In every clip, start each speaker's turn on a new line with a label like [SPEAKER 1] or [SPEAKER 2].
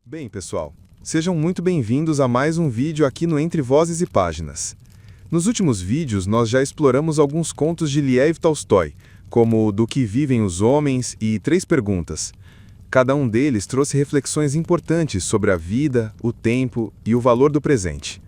[SPEAKER 1] Bem, pessoal, sejam muito bem-vindos a mais um vídeo aqui no Entre Vozes e Páginas. Nos últimos vídeos, nós já exploramos alguns contos de Lev Tolstói, como Do que vivem os homens e Três perguntas. Cada um deles trouxe reflexões importantes sobre a vida, o tempo e o valor do presente.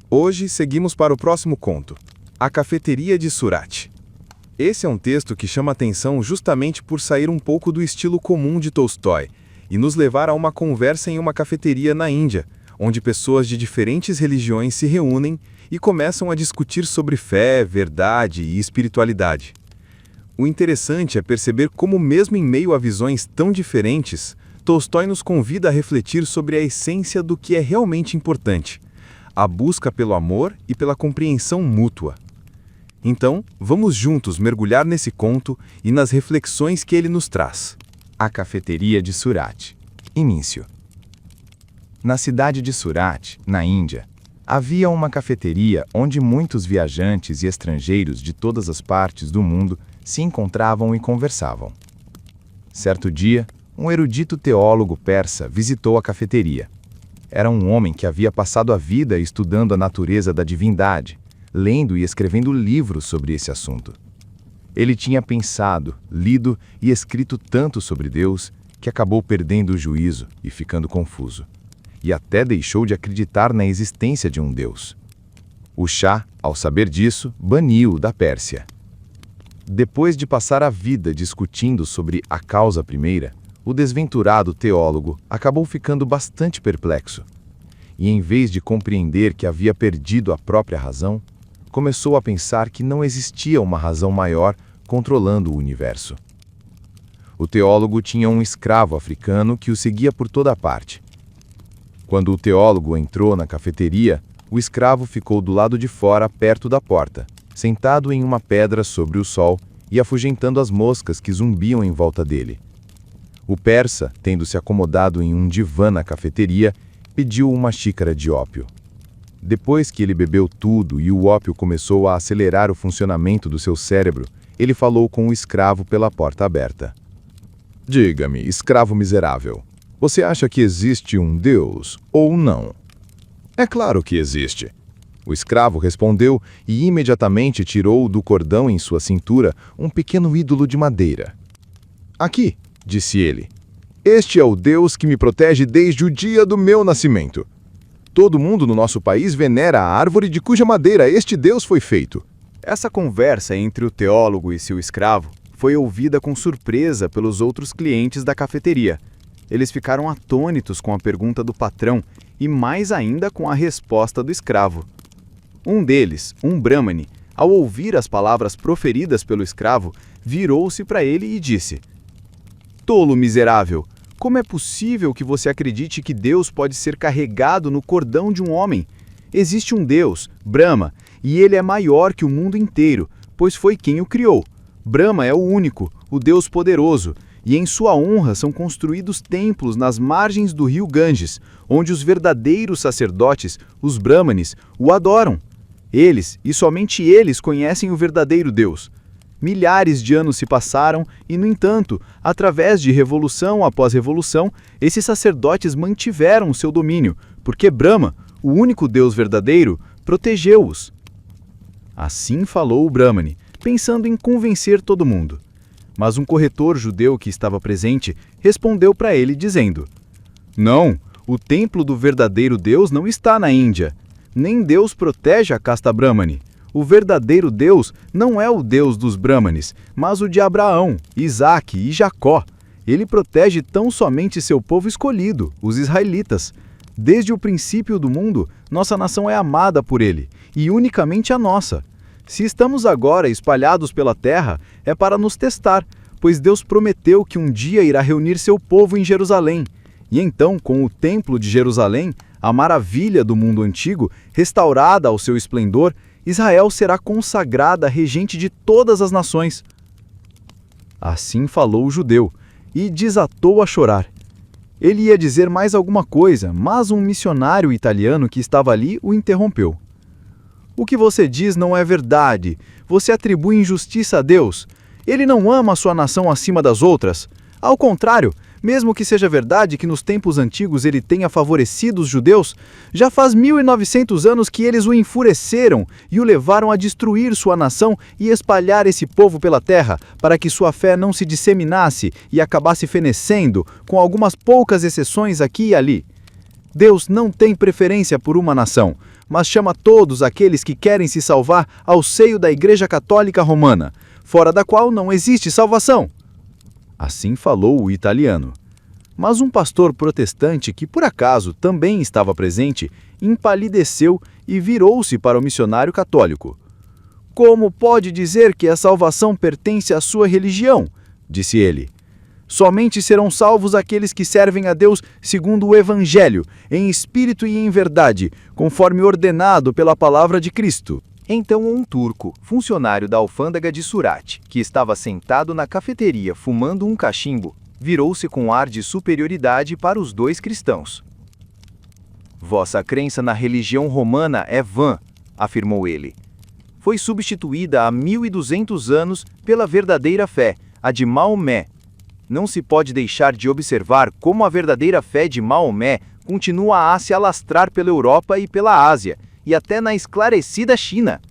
[SPEAKER 1] Hoje, seguimos para o próximo conto, A Cafeteria de Surat. Esse é um texto que chama atenção justamente por sair um pouco do estilo comum de Tolstói e nos levar a uma conversa em uma cafeteria na Índia, onde pessoas de diferentes religiões se reúnem e começam a discutir sobre fé, verdade e espiritualidade. O interessante é perceber como, mesmo em meio a visões tão diferentes, Tolstói nos convida a refletir sobre a essência do que é realmente importante, a busca pelo amor e pela compreensão mútua. Então, vamos juntos mergulhar nesse conto e nas reflexões que ele nos traz.
[SPEAKER 2] A Cafeteria de Surat. Início. Na cidade de Surat, na Índia, havia uma cafeteria onde muitos viajantes e estrangeiros de todas as partes do mundo se encontravam e conversavam. Certo dia, um erudito teólogo persa visitou a cafeteria. Era um homem que havia passado a vida estudando a natureza da divindade, lendo e escrevendo livros sobre esse assunto. Ele tinha pensado, lido e escrito tanto sobre Deus que acabou perdendo o juízo e ficando confuso. E até deixou de acreditar na existência de um Deus. O Shah, ao saber disso, baniu-o da Pérsia. Depois de passar a vida discutindo sobre a causa primeira, o desventurado teólogo acabou ficando bastante perplexo. E em vez de compreender que havia perdido a própria razão, começou a pensar que não existia uma razão maior controlando o universo. O teólogo tinha um escravo africano que o seguia por toda parte. Quando o teólogo entrou na cafeteria, o escravo ficou do lado de fora, perto da porta, sentado em uma pedra sobre o sol e afugentando as moscas que zumbiam em volta dele. O persa, tendo se acomodado em um divã na cafeteria, pediu uma xícara de ópio. Depois que ele bebeu tudo e o ópio começou a acelerar o funcionamento do seu cérebro, ele falou com o escravo pela porta aberta. Diga-me, escravo miserável, você acha que existe um Deus ou não? É claro que existe. O escravo respondeu e imediatamente tirou do cordão em sua cintura um pequeno ídolo de madeira. Aqui, disse ele, este é o Deus que me protege desde o dia do meu nascimento. Todo mundo no nosso país venera a árvore de cuja madeira este Deus foi feito.
[SPEAKER 3] Essa conversa entre o teólogo e seu escravo foi ouvida com surpresa pelos outros clientes da cafeteria. Eles ficaram atônitos com a pergunta do patrão e mais ainda com a resposta do escravo. Um deles, um brahmane, ao ouvir as palavras proferidas pelo escravo, virou-se para ele e disse: Tolo miserável! Como é possível que você acredite que Deus pode ser carregado no cordão de um homem? Existe um Deus, Brahma, e ele é maior que o mundo inteiro, pois foi quem o criou. Brahma é o único, o Deus poderoso, e em sua honra são construídos templos nas margens do rio Ganges, onde os verdadeiros sacerdotes, os brahmanes, o adoram. Eles, e somente eles, conhecem o verdadeiro Deus. Milhares de anos se passaram e, no entanto, através de revolução após revolução, esses sacerdotes mantiveram seu domínio, porque Brahma, o único Deus verdadeiro, protegeu-os. Assim falou o Brahmane, pensando em convencer todo mundo. Mas um corretor judeu que estava presente respondeu para ele dizendo: Não, o templo do verdadeiro Deus não está na Índia. Nem Deus protege a casta Brahmane. O verdadeiro Deus não é o Deus dos Brahmanes, mas o de Abraão, Isaque e Jacó. Ele protege tão somente seu povo escolhido, os israelitas. Desde o princípio do mundo, nossa nação é amada por ele, e unicamente a nossa. Se estamos agora espalhados pela terra, é para nos testar, pois Deus prometeu que um dia irá reunir seu povo em Jerusalém. E então, com o templo de Jerusalém, a maravilha do mundo antigo, restaurada ao seu esplendor, Israel será consagrada regente de todas as nações. Assim falou o judeu, e desatou a chorar. Ele ia dizer mais alguma coisa, mas um missionário italiano que estava ali o interrompeu. O que você diz não é verdade. Você atribui injustiça a Deus. Ele não ama a sua nação acima das outras. Ao contrário, Mesmo que seja verdade que nos tempos antigos ele tenha favorecido os judeus, já faz 1900 anos que eles o enfureceram e o levaram a destruir sua nação e espalhar esse povo pela terra, para que sua fé não se disseminasse e acabasse fenecendo, com algumas poucas exceções aqui e ali. Deus não tem preferência por uma nação, mas chama todos aqueles que querem se salvar ao seio da Igreja Católica Romana, fora da qual não existe salvação. Assim falou o italiano. Mas um pastor protestante, que por acaso também estava presente, empalideceu e virou-se para o missionário católico. Como pode dizer que a salvação pertence à sua religião? Disse ele. Somente serão salvos aqueles que servem a Deus segundo o Evangelho, em espírito e em verdade, conforme ordenado pela palavra de Cristo.
[SPEAKER 2] Então um turco, funcionário da alfândega de Surat, que estava sentado na cafeteria fumando um cachimbo, virou-se com ar de superioridade para os dois cristãos. Vossa crença na religião romana é vã, afirmou ele. Foi substituída há 1200 anos pela verdadeira fé, a de Maomé. Não se pode deixar de observar como a verdadeira fé de Maomé continua a se alastrar pela Europa e pela Ásia, e até na esclarecida China.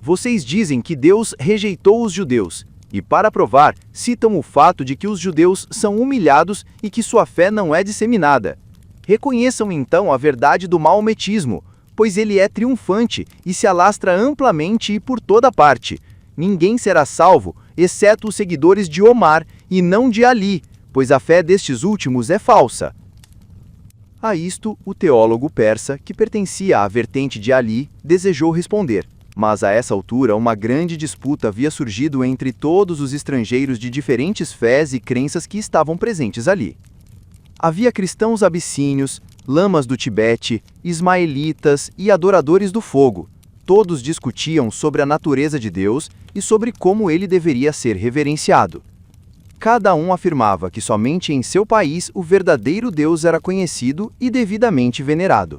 [SPEAKER 2] Vocês dizem que Deus rejeitou os judeus, e para provar, citam o fato de que os judeus são humilhados e que sua fé não é disseminada. Reconheçam então a verdade do maometismo, pois ele é triunfante e se alastra amplamente e por toda parte. Ninguém será salvo, exceto os seguidores de Omar e não de Ali, pois a fé destes últimos é falsa. A isto, o teólogo persa, que pertencia à vertente de Ali, desejou responder, mas a essa altura uma grande disputa havia surgido entre todos os estrangeiros de diferentes fés e crenças que estavam presentes ali. Havia cristãos abissínios, lamas do Tibete, ismaelitas e adoradores do fogo. Todos discutiam sobre a natureza de Deus e sobre como ele deveria ser reverenciado. Cada um afirmava que somente em seu país o verdadeiro Deus era conhecido e devidamente venerado.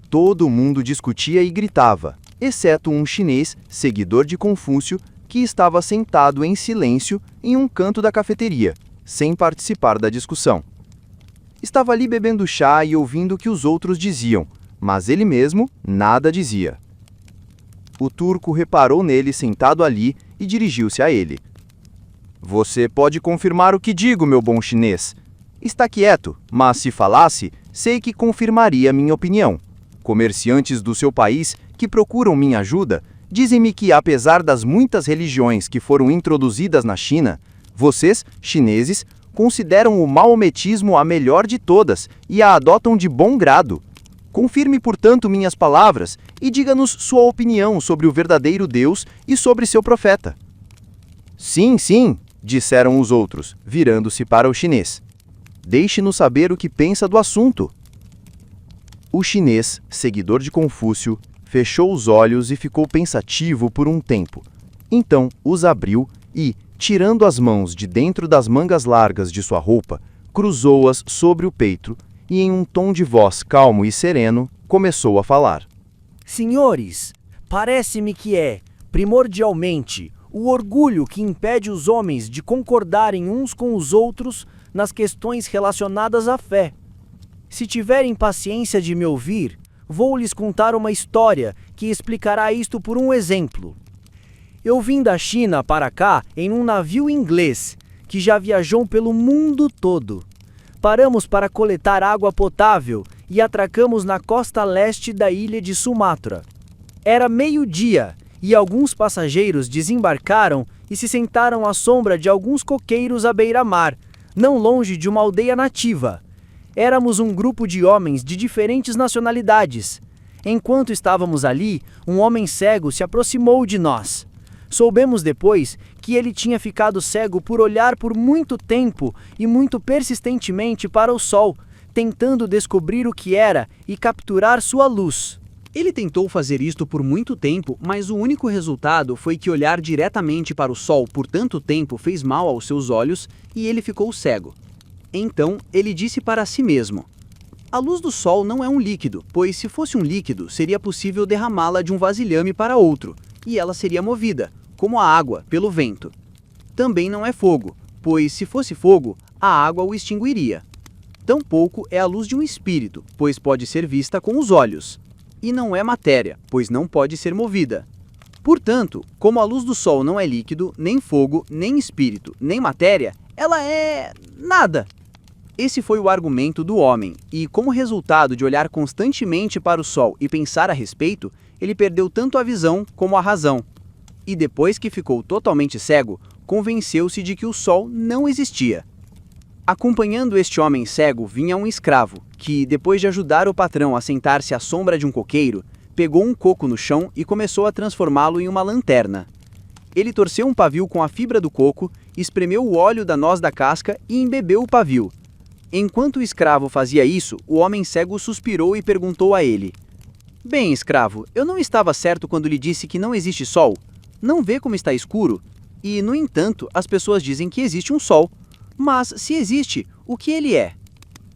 [SPEAKER 2] Todo mundo discutia e gritava, exceto um chinês, seguidor de Confúcio, que estava sentado em silêncio em um canto da cafeteria, sem participar da discussão. Estava ali bebendo chá e ouvindo o que os outros diziam, mas ele mesmo nada dizia. O turco reparou nele sentado ali e dirigiu-se a ele. Você pode confirmar o que digo, meu bom chinês. Está quieto, mas se falasse, sei que confirmaria minha opinião. Comerciantes do seu país que procuram minha ajuda, dizem-me que apesar das muitas religiões que foram introduzidas na China, vocês, chineses, consideram o maometismo a melhor de todas e a adotam de bom grado. Confirme, portanto, minhas palavras e diga-nos sua opinião sobre o verdadeiro Deus e sobre seu profeta. Sim, sim, disseram os outros, virando-se para o chinês. Deixe-nos saber o que pensa do assunto. O chinês, seguidor de Confúcio, fechou os olhos e ficou pensativo por um tempo. Então os abriu e, tirando as mãos de dentro das mangas largas de sua roupa, cruzou-as sobre o peito e, em um tom de voz calmo e sereno, começou a falar.
[SPEAKER 4] Senhores, parece-me que é, primordialmente, o orgulho que impede os homens de concordarem uns com os outros nas questões relacionadas à fé. Se tiverem paciência de me ouvir, vou lhes contar uma história que explicará isto por um exemplo. Eu vim da China para cá em um navio inglês, que já viajou pelo mundo todo. Paramos para coletar água potável e atracamos na costa leste da ilha de Sumatra. Era meio-dia e alguns passageiros desembarcaram e se sentaram à sombra de alguns coqueiros à beira-mar, não longe de uma aldeia nativa. Éramos um grupo de homens de diferentes nacionalidades. Enquanto estávamos ali, um homem cego se aproximou de nós. Soubemos depois que ele tinha ficado cego por olhar por muito tempo e muito persistentemente para o sol, tentando descobrir o que era e capturar sua luz.
[SPEAKER 5] Ele tentou fazer isto por muito tempo, mas o único resultado foi que olhar diretamente para o sol por tanto tempo fez mal aos seus olhos e ele ficou cego. Então, ele disse para si mesmo: a luz do sol não é um líquido, pois se fosse um líquido, seria possível derramá-la de um vasilhame para outro, e ela seria movida, como a água, pelo vento. Também não é fogo, pois se fosse fogo, a água o extinguiria. Tampouco é a luz de um espírito, pois pode ser vista com os olhos. E não é matéria, pois não pode ser movida. Portanto, como a luz do sol não é líquido, nem fogo, nem espírito, nem matéria, ela é nada. Esse foi o argumento do homem, e como resultado de olhar constantemente para o sol e pensar a respeito, ele perdeu tanto a visão como a razão. E depois que ficou totalmente cego, convenceu-se de que o sol não existia. Acompanhando este homem cego vinha um escravo, que, depois de ajudar o patrão a sentar-se à sombra de um coqueiro, pegou um coco no chão e começou a transformá-lo em uma lanterna. Ele torceu um pavio com a fibra do coco, espremeu o óleo da noz da casca e embebeu o pavio. Enquanto o escravo fazia isso, o homem cego suspirou e perguntou a ele: "Bem, escravo, eu não estava certo quando lhe disse que não existe sol? Não vê como está escuro? E, no entanto, as pessoas dizem que existe um sol. Mas, se existe, o que ele é?"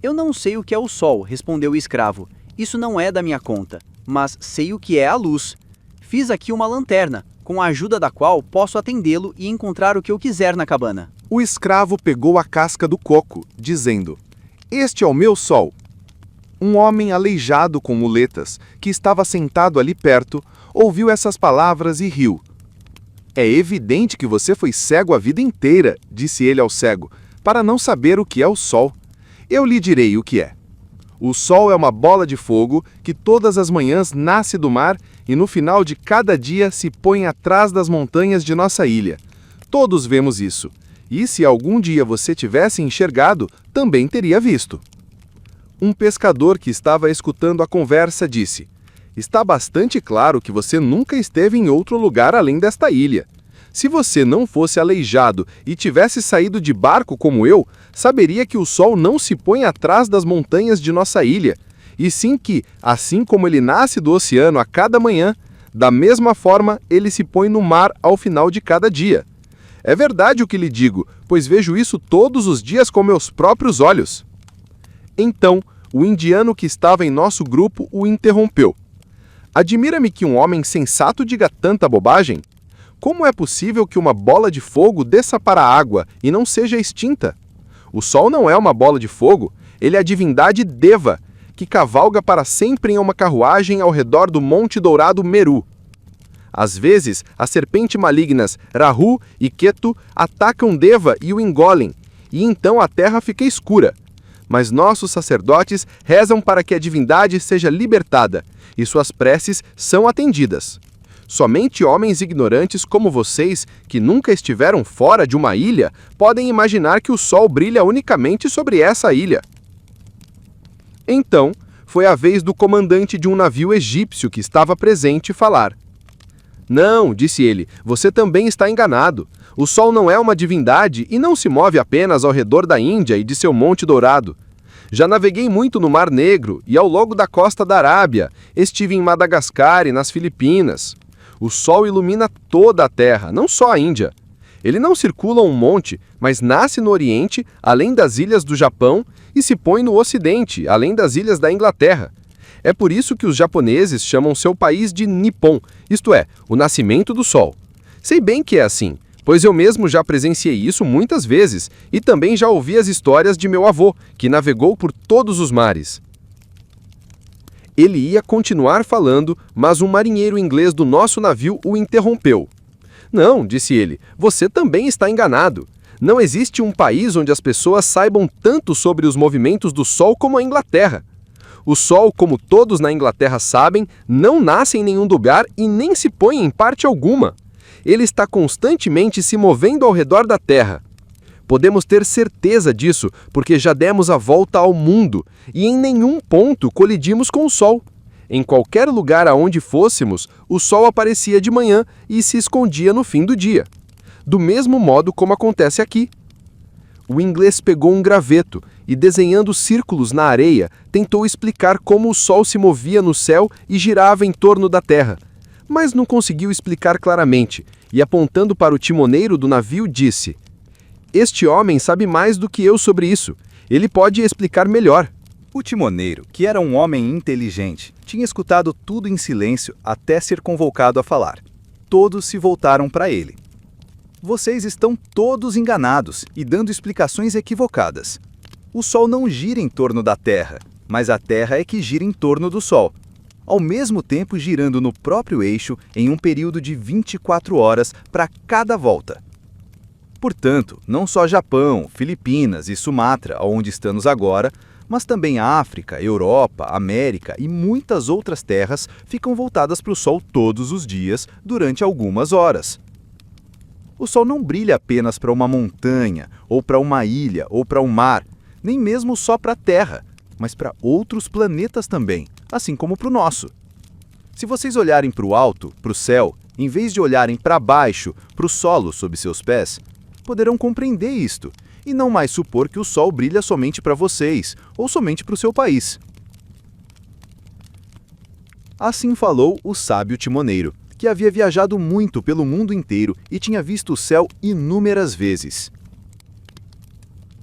[SPEAKER 5] "Eu não sei o que é o sol", respondeu o escravo. "Isso não é da minha conta, mas sei o que é a luz. Fiz aqui uma lanterna, com a ajuda da qual posso atendê-lo e encontrar o que eu quiser na cabana."
[SPEAKER 1] O escravo pegou a casca do coco, dizendo: "Este é o meu sol." Um homem aleijado com muletas, que estava sentado ali perto, ouviu essas palavras e riu. "É evidente que você foi cego a vida inteira", disse ele ao cego, "para não saber o que é o sol. Eu lhe direi o que é. O sol é uma bola de fogo que todas as manhãs nasce do mar e no final de cada dia se põe atrás das montanhas de nossa ilha. Todos vemos isso. E se algum dia você tivesse enxergado, também teria visto." Um pescador que estava escutando a conversa disse: "Está bastante claro que você nunca esteve em outro lugar além desta ilha. Se você não fosse aleijado e tivesse saído de barco como eu, saberia que o sol não se põe atrás das montanhas de nossa ilha, e sim que, assim como ele nasce do oceano a cada manhã, da mesma forma ele se põe no mar ao final de cada dia. É verdade o que lhe digo, pois vejo isso todos os dias com meus próprios olhos." Então, o indiano que estava em nosso grupo o interrompeu. "Admira-me que um homem sensato diga tanta bobagem. Como é possível que uma bola de fogo desça para a água e não seja extinta? O sol não é uma bola de fogo, ele é a divindade Deva, que cavalga para sempre em uma carruagem ao redor do Monte Dourado Meru. Às vezes, as serpentes malignas Rahu e Ketu atacam Deva e o engolem, e então a terra fica escura. Mas nossos sacerdotes rezam para que a divindade seja libertada, e suas preces são atendidas. Somente homens ignorantes como vocês, que nunca estiveram fora de uma ilha, podem imaginar que o sol brilha unicamente sobre essa ilha." Então, foi a vez do comandante de um navio egípcio que estava presente falar. "Não", disse ele, "você também está enganado. O sol não é uma divindade e não se move apenas ao redor da Índia e de seu Monte Dourado. Já naveguei muito no Mar Negro e ao longo da costa da Arábia, estive em Madagascar e nas Filipinas. O sol ilumina toda a terra, não só a Índia. Ele não circula um monte, mas nasce no Oriente, além das ilhas do Japão, e se põe no Ocidente, além das ilhas da Inglaterra. É por isso que os japoneses chamam seu país de Nippon, isto é, o nascimento do sol. Sei bem que é assim, pois eu mesmo já presenciei isso muitas vezes e também já ouvi as histórias de meu avô, que navegou por todos os mares." Ele ia continuar falando, mas um marinheiro inglês do nosso navio o interrompeu. "Não", disse ele, "você também está enganado. Não existe um país onde as pessoas saibam tanto sobre os movimentos do sol como a Inglaterra. O sol, como todos na Inglaterra sabem, não nasce em nenhum lugar e nem se põe em parte alguma. Ele está constantemente se movendo ao redor da Terra. Podemos ter certeza disso, porque já demos a volta ao mundo e em nenhum ponto colidimos com o sol. Em qualquer lugar aonde fôssemos, o sol aparecia de manhã e se escondia no fim do dia. Do mesmo modo como acontece aqui." O inglês pegou um graveto e, desenhando círculos na areia, tentou explicar como o sol se movia no céu e girava em torno da terra, mas não conseguiu explicar claramente, e apontando para o timoneiro do navio disse: "Este homem sabe mais do que eu sobre isso. Ele pode explicar melhor."
[SPEAKER 2] O timoneiro, que era um homem inteligente, tinha escutado tudo em silêncio até ser convocado a falar. Todos se voltaram para ele. Vocês estão todos enganados e dando explicações equivocadas. O Sol não gira em torno da Terra, mas a Terra é que gira em torno do Sol, ao mesmo tempo girando no próprio eixo em um período de 24 horas para cada volta. Portanto, não só Japão, Filipinas e Sumatra, onde estamos agora, mas também África, Europa, América e muitas outras terras ficam voltadas para o Sol todos os dias durante algumas horas. O Sol não brilha apenas para uma montanha, ou para uma ilha, ou para um mar, nem mesmo só para a Terra, mas para outros planetas também, assim como para o nosso. Se vocês olharem para o alto, para o céu, em vez de olharem para baixo, para o solo sob seus pés, poderão compreender isto, e não mais supor que o Sol brilha somente para vocês, ou somente para o seu país. Assim falou o sábio timoneiro, que havia viajado muito pelo mundo inteiro e tinha visto o céu inúmeras vezes.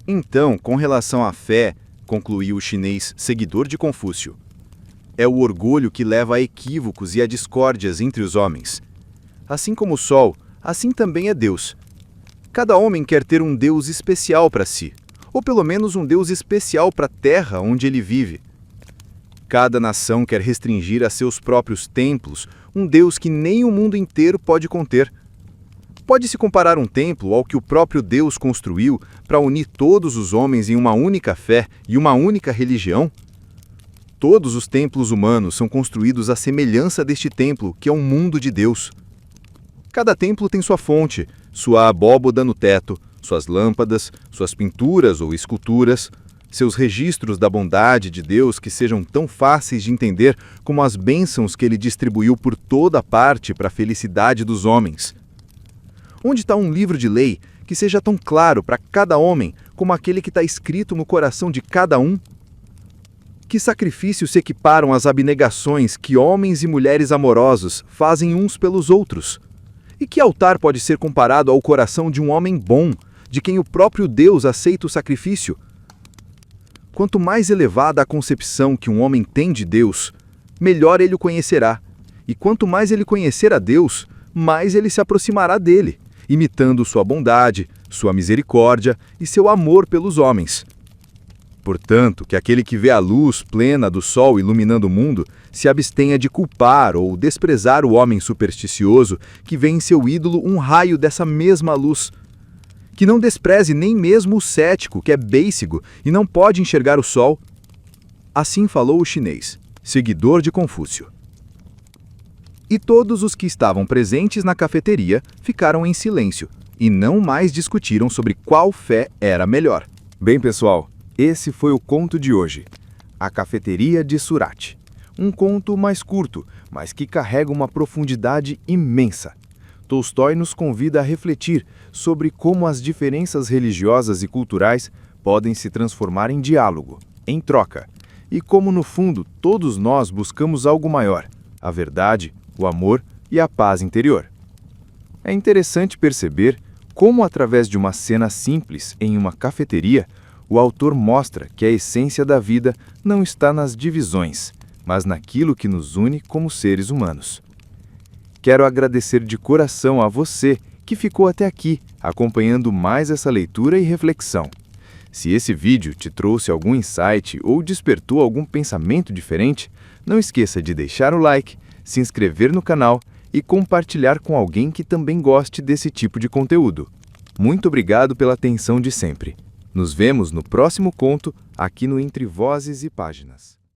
[SPEAKER 2] Então, com relação à fé, concluiu o chinês seguidor de Confúcio, é o orgulho que leva a equívocos e a discórdias entre os homens. Assim como o Sol, assim também é Deus. Cada homem quer ter um Deus especial para si, ou pelo menos um Deus especial para a terra onde ele vive. Cada nação quer restringir a seus próprios templos um Deus que nem o mundo inteiro pode conter. Pode-se comparar um templo ao que o próprio Deus construiu para unir todos os homens em uma única fé e uma única religião? Todos os templos humanos são construídos à semelhança deste templo, que é um mundo de Deus. Cada templo tem sua fonte, sua abóboda no teto, suas lâmpadas, suas pinturas ou esculturas, seus registros da bondade de Deus que sejam tão fáceis de entender como as bênçãos que ele distribuiu por toda parte para a felicidade dos homens. Onde está um livro de lei que seja tão claro para cada homem como aquele que está escrito no coração de cada um? Que sacrifícios se equiparam às abnegações que homens e mulheres amorosos fazem uns pelos outros? E que altar pode ser comparado ao coração de um homem bom, de quem o próprio Deus aceita o sacrifício? Quanto mais elevada a concepção que um homem tem de Deus, melhor ele o conhecerá. E quanto mais ele conhecer a Deus, mais ele se aproximará dele, imitando sua bondade, sua misericórdia e seu amor pelos homens. Portanto, que aquele que vê a luz plena do sol iluminando o mundo se abstenha de culpar ou desprezar o homem supersticioso que vê em seu ídolo um raio dessa mesma luz. Que não despreze nem mesmo o cético, que é bêiçego e não pode enxergar o sol. Assim falou o chinês, seguidor de Confúcio. E todos os que estavam presentes na cafeteria ficaram em silêncio e não mais discutiram sobre qual fé era melhor.
[SPEAKER 1] Bem, pessoal, esse foi o conto de hoje, A Cafeteria de Surat. Um conto mais curto, mas que carrega uma profundidade imensa. Tolstói nos convida a refletir sobre como as diferenças religiosas e culturais podem se transformar em diálogo, em troca, e como, no fundo, todos nós buscamos algo maior, a verdade, o amor e a paz interior. É interessante perceber como, através de uma cena simples em uma cafeteria, o autor mostra que a essência da vida não está nas divisões, mas naquilo que nos une como seres humanos. Quero agradecer de coração a você que ficou até aqui, acompanhando mais essa leitura e reflexão. Se esse vídeo te trouxe algum insight ou despertou algum pensamento diferente, não esqueça de deixar o like, se inscrever no canal e compartilhar com alguém que também goste desse tipo de conteúdo. Muito obrigado pela atenção de sempre. Nos vemos no próximo conto, aqui no Entre Vozes e Páginas.